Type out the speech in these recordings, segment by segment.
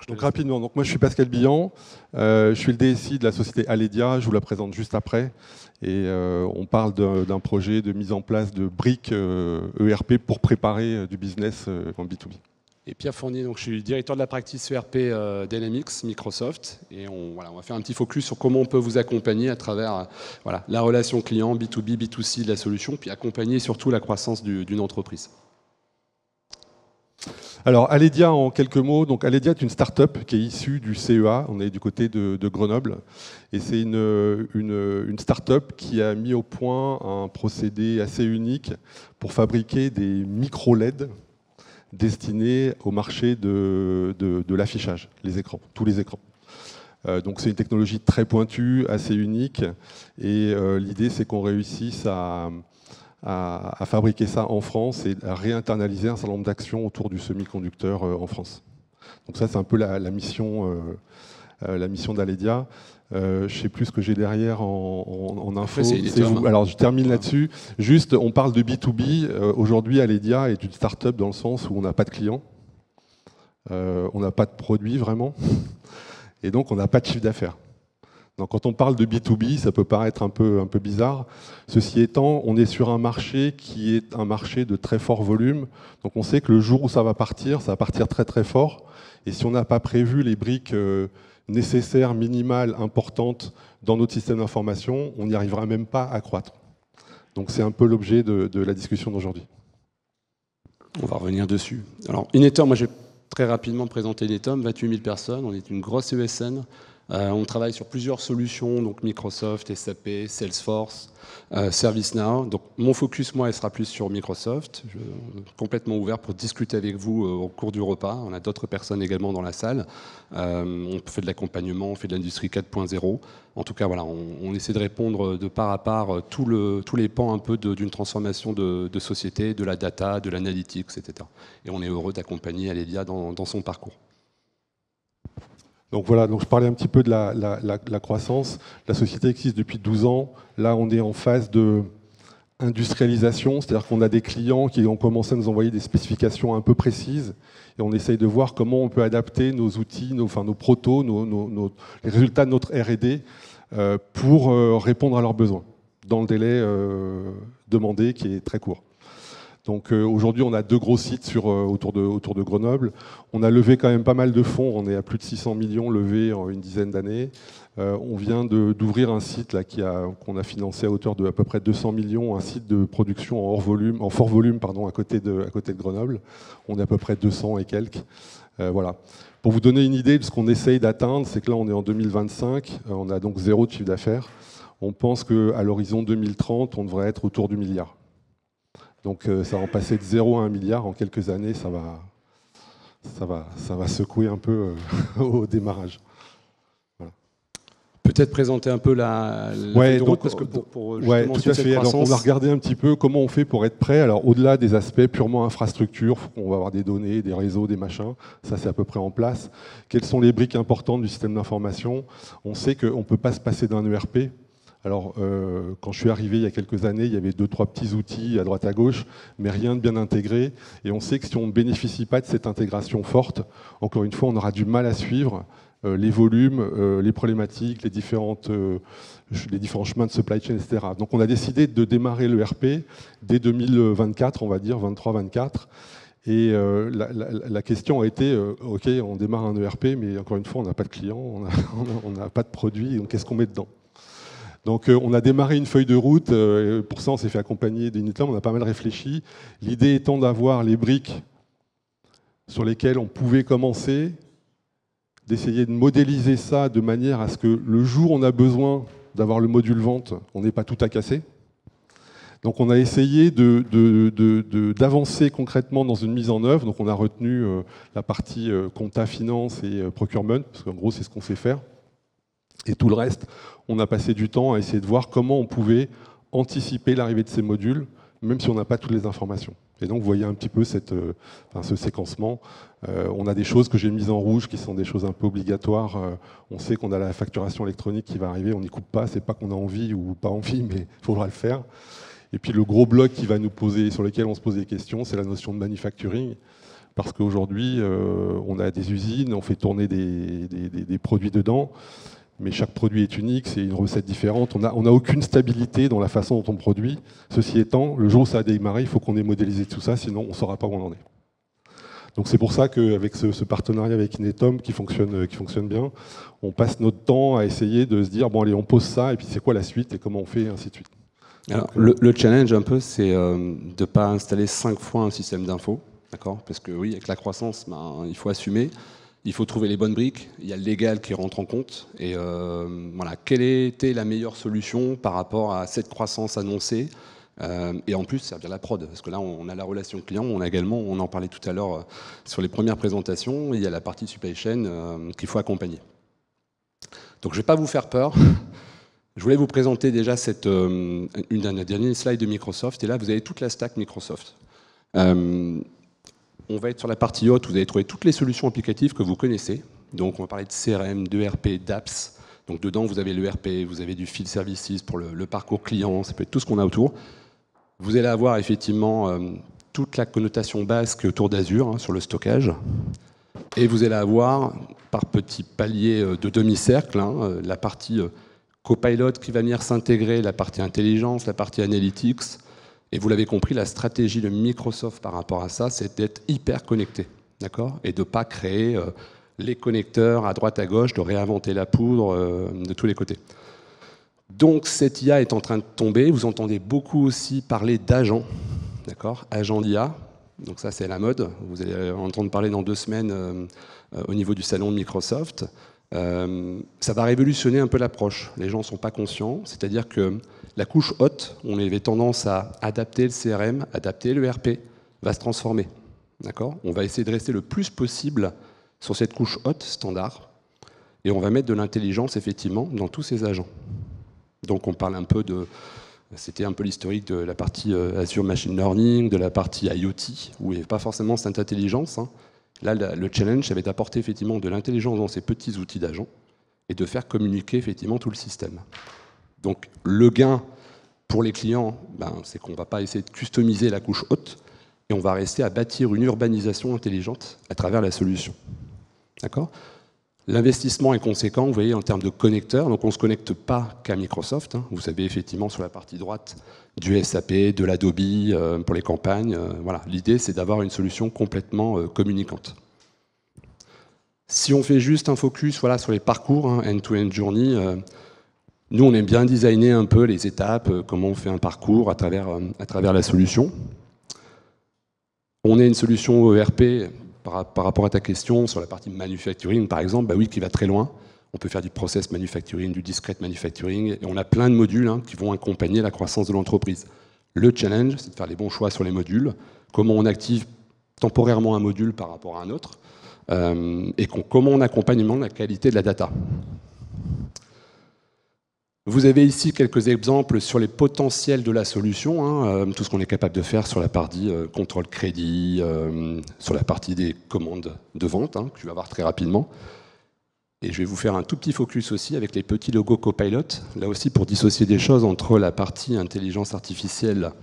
Donc rapidement, donc moi je suis Pascal Billan, je suis le DSI de la société Aledia, je vous la présente juste après. Et on parle d'un projet de mise en place de briques ERP pour préparer du business en B2B. Et Pierre Fournier, donc je suis directeur de la practice ERP Dynamics Microsoft. Et on va faire un petit focus sur comment on peut vous accompagner à travers la relation client, B2B, B2C de la solution, puis accompagner surtout la croissance d'une entreprise. Alors Aledia en quelques mots, donc Aledia est une start-up qui est issue du CEA, on est du côté de Grenoble, et c'est une start-up qui a mis au point un procédé assez unique pour fabriquer des micro-LED destinés au marché de l'affichage, les écrans, tous les écrans. Donc c'est une technologie très pointue, assez unique, et l'idée c'est qu'on réussisse à fabriquer ça en France et à réinternaliser un certain nombre d'actions autour du semi-conducteur en France. Donc ça, c'est un peu la mission d'Aledia. Je ne sais plus ce que j'ai derrière en info. Alors je termine là-dessus. Juste, on parle de B2B. Aujourd'hui, Aledia est une start-up dans le sens où on n'a pas de clients, on n'a pas de produits vraiment, et donc on n'a pas de chiffre d'affaires. Donc, quand on parle de B2B, ça peut paraître un peu bizarre. Ceci étant, on est sur un marché qui est un marché de très fort volume. Donc on sait que le jour où ça va partir très très fort. Et si on n'a pas prévu les briques nécessaires, minimales, importantes dans notre système d'information, on n'y arrivera même pas à croître. Donc c'est un peu l'objet de la discussion d'aujourd'hui. On va revenir dessus. Alors, Inetom, moi je vais très rapidement présenter Inetom, 28 000 personnes, on est une grosse ESN. On travaille sur plusieurs solutions, donc Microsoft, SAP, Salesforce, ServiceNow. Donc mon focus, moi, il sera plus sur Microsoft. Je suis complètement ouvert pour discuter avec vous au cours du repas. On a d'autres personnes également dans la salle. On fait de l'accompagnement, on fait de l'industrie 4.0. En tout cas, voilà, on essaie de répondre de part à part tous les pans un peu d'une transformation de société, de la data, de l'analytics, etc. Et on est heureux d'accompagner Aledia dans son parcours. Donc voilà, donc je parlais un petit peu de la croissance. La société existe depuis 12 ans. Là, on est en phase de industrialisation, c'est-à-dire qu'on a des clients qui ont commencé à nous envoyer des spécifications un peu précises et on essaye de voir comment on peut adapter nos outils, nos protos, les résultats de notre R&D pour répondre à leurs besoins dans le délai demandé qui est très court. Donc aujourd'hui, on a 2 gros sites autour de Grenoble. On a levé quand même pas mal de fonds. On est à plus de 600 millions levés en une dizaine d'années. On vient d'ouvrir un site là, qu'on a financé à hauteur de à peu près 200 millions, un site de production en fort volume, à côté de Grenoble. On est à peu près 200 et quelques. Voilà. Pour vous donner une idée de ce qu'on essaye d'atteindre, c'est que là, on est en 2025. On a donc 0 de chiffre d'affaires. On pense qu'à l'horizon 2030, on devrait être autour du milliard. Donc ça va en passer de 0 à 1 milliard en quelques années, ça va secouer un peu au démarrage. Voilà. Peut-être présenter un peu la feuille de route, parce que pour justement tout à fait. Alors, on va regarder un petit peu comment on fait pour être prêt. Alors au-delà des aspects purement infrastructure, on va avoir des données, des réseaux, des machins, ça c'est à peu près en place. Quelles sont les briques importantes du système d'information? On sait qu'on ne peut pas se passer d'un ERP. Alors, quand je suis arrivé il y a quelques années, il y avait 2-3 petits outils à droite à gauche, mais rien de bien intégré. Et on sait que si on ne bénéficie pas de cette intégration forte, encore une fois, on aura du mal à suivre les volumes, les problématiques, les différents chemins de supply chain, etc. Donc, on a décidé de démarrer l'ERP dès 2024, on va dire, 23-24. Et la question a été, OK, on démarre un ERP, mais encore une fois, on n'a pas de clients, on n'a pas de produit, donc qu'est-ce qu'on met dedans ? Donc on a démarré une feuille de route, pour ça on s'est fait accompagner d'Inetom, on a pas mal réfléchi. L'idée étant d'avoir les briques sur lesquelles on pouvait commencer, d'essayer de modéliser ça de manière à ce que le jour où on a besoin d'avoir le module vente, on n'ait pas tout à casser. Donc on a essayé d'avancer concrètement dans une mise en œuvre. Donc on a retenu la partie compta, finance et procurement, parce qu'en gros c'est ce qu'on sait faire. Et tout le reste, on a passé du temps à essayer de voir comment on pouvait anticiper l'arrivée de ces modules, même si on n'a pas toutes les informations. Et donc, vous voyez un petit peu ce séquencement. On a des choses que j'ai mises en rouge qui sont des choses un peu obligatoires. On sait qu'on a la facturation électronique qui va arriver, on n'y coupe pas. C'est pas qu'on a envie ou pas envie, mais il faudra le faire. Et puis, le gros bloc qui va nous poser, sur lequel on se pose des questions, c'est la notion de manufacturing. parce qu'aujourd'hui, on a des usines, on fait tourner des produits dedans, mais chaque produit est unique, c'est une recette différente. On n'a aucune stabilité dans la façon dont on produit. Ceci étant, le jour où ça a démarré, il faut qu'on ait modélisé tout ça, sinon on ne saura pas où on en est. Donc c'est pour ça qu'avec ce partenariat avec Inetom qui fonctionne bien, on passe notre temps à essayer de se dire, bon allez, on pose ça, et puis c'est quoi la suite, et comment on fait, et ainsi de suite. Alors, le challenge un peu, c'est de ne pas installer 5 fois un système d'info, d'accord? Parce que oui, avec la croissance, il faut assumer, il faut trouver les bonnes briques, il y a le légal qui rentre en compte, et voilà, quelle était la meilleure solution par rapport à cette croissance annoncée, et en plus servir la prod, parce que là on a la relation client, on a également, on en parlait tout à l'heure sur les premières présentations, il y a la partie supply chain qu'il faut accompagner. Donc je ne vais pas vous faire peur. Je voulais vous présenter déjà une dernière slide de Microsoft, et là vous avez toute la stack Microsoft. On va être sur la partie haute, vous allez trouver toutes les solutions applicatives que vous connaissez. Donc on va parler de CRM, d'ERP, d'apps. Donc dedans vous avez l'ERP, vous avez du field services pour le parcours client, ça peut être tout ce qu'on a autour. Vous allez avoir effectivement toute la connotation base qui est autour d'Azure, sur le stockage. Et vous allez avoir, par petits paliers de demi-cercle, la partie Copilot qui va venir s'intégrer, la partie intelligence, la partie analytics. Et vous l'avez compris, la stratégie de Microsoft par rapport à ça, c'est d'être hyper connecté, d'accord? Et de ne pas créer les connecteurs à droite à gauche, de réinventer la poudre de tous les côtés. Donc cette IA est en train de tomber. Vous entendez beaucoup aussi parler d'agents, d'accord? Agents d'IA. Donc ça, c'est la mode. Vous allez entendre parler dans 2 semaines au niveau du salon de Microsoft. Ça va révolutionner un peu l'approche. Les gens ne sont pas conscients. C'est-à-dire que la couche haute, on avait tendance à adapter le CRM, adapter le RP, va se transformer. D'accord? On va essayer de rester le plus possible sur cette couche haute standard. Et on va mettre de l'intelligence, effectivement, dans tous ces agents. Donc on parle un peu de... C'était un peu l'historique de la partie Azure Machine Learning, de la partie IoT, où il n'y avait pas forcément cette intelligence. Là, le challenge, ça va être d'apporter effectivement de l'intelligence dans ces petits outils d'agents et de faire communiquer effectivement tout le système. Donc le gain pour les clients, c'est qu'on ne va pas essayer de customiser la couche haute et on va rester à bâtir une urbanisation intelligente à travers la solution. D'accord ? L'investissement est conséquent, vous voyez, en termes de connecteurs. Donc on ne se connecte pas qu'à Microsoft. Vous savez effectivement sur la partie droite du SAP, de l'Adobe pour les campagnes. Voilà. L'idée, c'est d'avoir une solution complètement communicante. Si on fait juste un focus sur les parcours, end-to-end journey, nous, on aime bien designer un peu les étapes, comment on fait un parcours à travers la solution. On a une solution ERP par rapport à ta question sur la partie manufacturing, par exemple, oui, qui va très loin. On peut faire du process manufacturing, du discrete manufacturing, et on a plein de modules qui vont accompagner la croissance de l'entreprise. Le challenge, c'est de faire les bons choix sur les modules, comment on active temporairement un module par rapport à un autre, et comment on accompagne la qualité de la data. Vous avez ici quelques exemples sur les potentiels de la solution, tout ce qu'on est capable de faire sur la partie contrôle crédit, sur la partie des commandes de vente, que tu vas voir très rapidement. Et je vais vous faire un tout petit focus aussi avec les petits logos Copilot, là aussi pour dissocier des choses entre la partie intelligence artificielle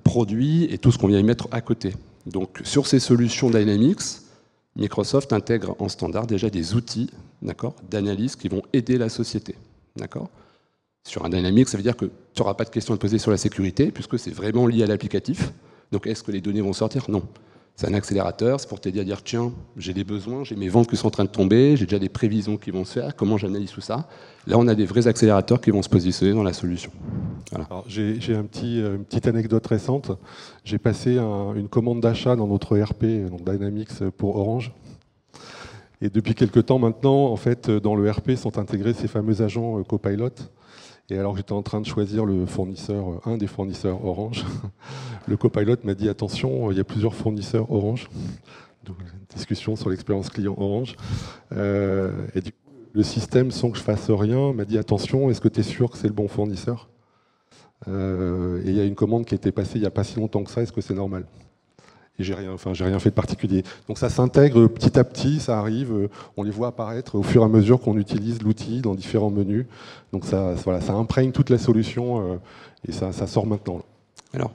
produit et tout ce qu'on vient y mettre à côté. Donc sur ces solutions Dynamics, Microsoft intègre en standard déjà des outils d'analyse qui vont aider la société. Sur un Dynamics, ça veut dire que tu n'auras pas de questions à te poser sur la sécurité, puisque c'est vraiment lié à l'applicatif. Donc est-ce que les données vont sortir? Non. C'est un accélérateur, c'est pour t'aider à dire, tiens, j'ai des besoins, j'ai mes ventes qui sont en train de tomber, j'ai déjà des prévisions qui vont se faire, comment j'analyse tout ça? Là, on a des vrais accélérateurs qui vont se positionner dans la solution. Voilà. J'ai une petite anecdote récente. J'ai passé une commande d'achat dans notre ERP, donc Dynamics pour Orange. Et depuis quelques temps maintenant, en fait, dans le ERP sont intégrés ces fameux agents Copilot. Et alors que j'étais en train de choisir un des fournisseurs Orange, le Copilot m'a dit attention, il y a plusieurs fournisseurs Orange. Donc, une discussion sur l'expérience client Orange. Et du coup, le système, sans que je fasse rien, m'a dit attention, est-ce que tu es sûr que c'est le bon fournisseur? Et il y a une commande qui a été passée il n'y a pas si longtemps que ça, est-ce que c'est normal? Et j'ai rien fait de particulier. Donc ça s'intègre petit à petit, ça arrive, on les voit apparaître au fur et à mesure qu'on utilise l'outil dans différents menus. Donc ça imprègne toute la solution et ça sort maintenant. Alors,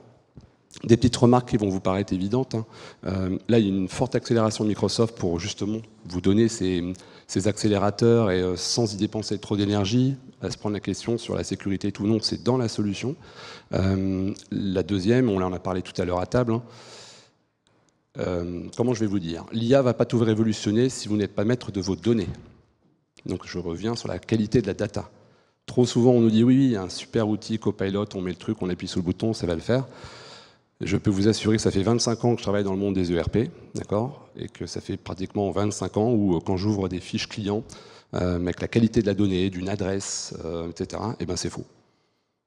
Des petites remarques qui vont vous paraître évidentes. Là, il y a une forte accélération de Microsoft pour justement vous donner ces accélérateurs et sans y dépenser trop d'énergie, à se prendre la question sur la sécurité tout non, c'est dans la solution. La deuxième, on en a parlé tout à l'heure à table. Comment je vais vous dire? L'IA ne va pas tout révolutionner si vous n'êtes pas maître de vos données. Donc je reviens sur la qualité de la data. Trop souvent, on nous dit oui, il y a un super outil Copilot, on met le truc, on appuie sur le bouton, ça va le faire. Je peux vous assurer que ça fait 25 ans que je travaille dans le monde des ERP, d'accord, et que ça fait pratiquement 25 ans où quand j'ouvre des fiches clients, avec la qualité de la donnée, d'une adresse, etc., eh ben c'est faux.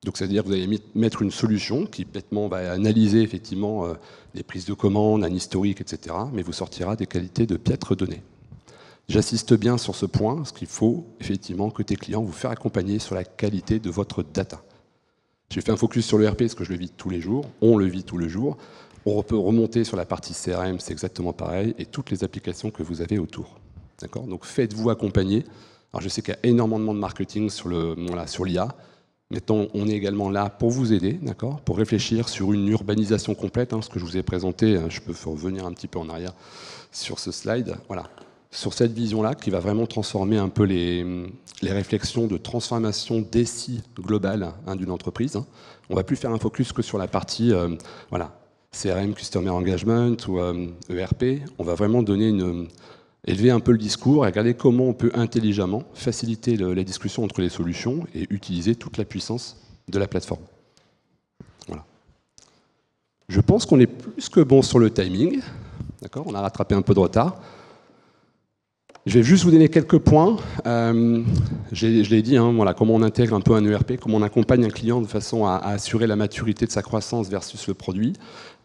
Donc c'est-à-dire que vous allez mettre une solution qui bêtement va analyser effectivement les prises de commandes, un historique, etc., mais vous sortira des qualités de piètres données. J'insiste bien sur ce point, parce qu'il faut effectivement côté client vous faire accompagner sur la qualité de votre data. J'ai fait un focus sur le RP parce que je le vis tous les jours, on le vit tous les jours. On peut remonter sur la partie CRM, c'est exactement pareil, et toutes les applications que vous avez autour. D'accord ? Donc faites-vous accompagner. Alors je sais qu'il y a énormément de marketing sur l'IA. Maintenant, on est également là pour vous aider, d'accord ? Pour réfléchir sur une urbanisation complète, ce que je vous ai présenté, je peux revenir un petit peu en arrière sur ce slide. Voilà. Sur cette vision-là, qui va vraiment transformer un peu les réflexions de transformation DSI globale d'une entreprise. On ne va plus faire un focus que sur la partie CRM, Customer Engagement ou ERP. On va vraiment élever un peu le discours et regarder comment on peut intelligemment faciliter la discussion entre les solutions et utiliser toute la puissance de la plateforme. Voilà. Je pense qu'on est plus que bon sur le timing. D'accord ? On a rattrapé un peu de retard. Je vais juste vous donner quelques points. Je l'ai dit, comment on intègre un peu un ERP, comment on accompagne un client de façon à assurer la maturité de sa croissance versus le produit.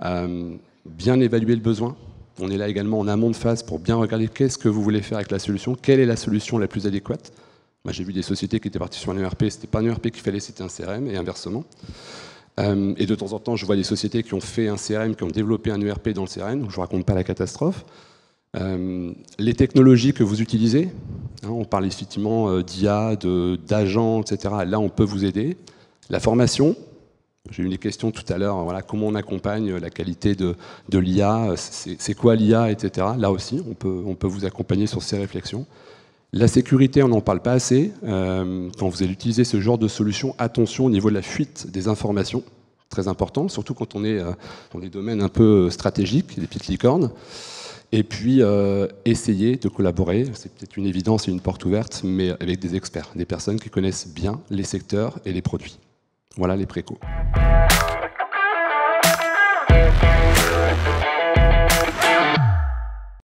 Bien évaluer le besoin. On est là également en amont de phase pour bien regarder qu'est-ce que vous voulez faire avec la solution, quelle est la solution la plus adéquate. Moi, j'ai vu des sociétés qui étaient parties sur un ERP, c'était pas un ERP qu'il fallait, c'était un CRM, et inversement. Et de temps en temps, je vois des sociétés qui ont fait un CRM, qui ont développé un ERP dans le CRM, donc je ne raconte pas la catastrophe. Les technologies que vous utilisez, on parle effectivement d'IA, d'agents, etc. Là, on peut vous aider. La formation, j'ai eu des questions tout à l'heure, comment on accompagne la qualité de l'IA, c'est quoi l'IA, etc. Là aussi, on peut vous accompagner sur ces réflexions. La sécurité, on n'en parle pas assez. Quand vous allez utiliser ce genre de solution, attention au niveau de la fuite des informations, très important, surtout quand on est dans des domaines un peu stratégiques, des petites licornes. Et puis, essayer de collaborer, c'est peut-être une évidence et une porte ouverte, mais avec des experts, des personnes qui connaissent bien les secteurs et les produits. Voilà les précos.